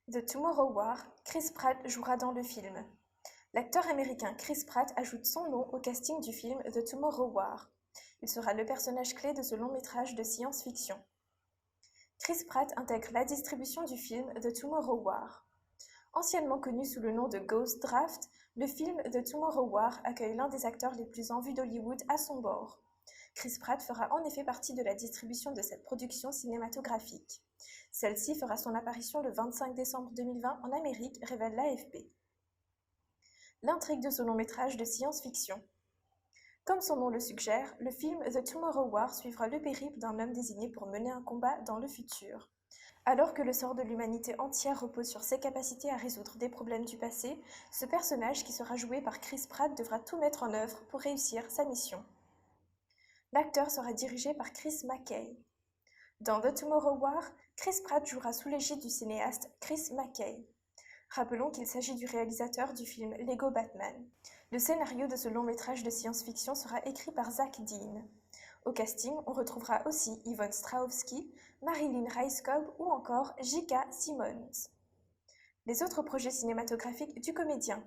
The Tomorrow War, Chris Pratt jouera dans le film. L'acteur américain Chris Pratt ajoute son nom au casting du film The Tomorrow War. Il sera le personnage clé de ce long métrage de science-fiction. Chris Pratt intègre la distribution du film The Tomorrow War. Anciennement connu sous le nom de Ghost Draft, le film The Tomorrow War accueille l'un des acteurs les plus en vue d'Hollywood à son bord. Chris Pratt fera en effet partie de la distribution de cette production cinématographique. Celle-ci fera son apparition le 25 décembre 2020 en Amérique, révèle l'AFP. L'intrigue de ce long-métrage de science-fiction. Comme son nom le suggère, le film The Tomorrow War suivra le périple d'un homme désigné pour mener un combat dans le futur. Alors que le sort de l'humanité entière repose sur ses capacités à résoudre des problèmes du passé, ce personnage qui sera joué par Chris Pratt devra tout mettre en œuvre pour réussir sa mission. L'acteur sera dirigé par Chris McKay. Dans The Tomorrow War, Chris Pratt jouera sous l'égide du cinéaste Chris McKay. Rappelons qu'il s'agit du réalisateur du film Lego Batman. Le scénario de ce long métrage de science-fiction sera écrit par Zach Dean. Au casting, on retrouvera aussi Yvonne Strahovski, Marilyn Rajskub ou encore J.K. Simmons. Les autres projets cinématographiques du comédien.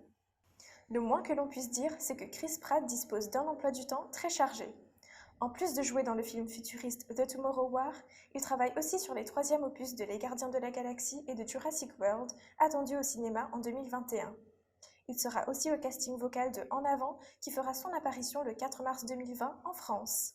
Le moins que l'on puisse dire, c'est que Chris Pratt dispose d'un emploi du temps très chargé. En plus de jouer dans le film futuriste The Tomorrow War, il travaille aussi sur les troisièmes opus de Les Gardiens de la Galaxie et de Jurassic World, attendus au cinéma en 2021. Il sera aussi au casting vocal de En Avant, qui fera son apparition le 4 mars 2020 en France.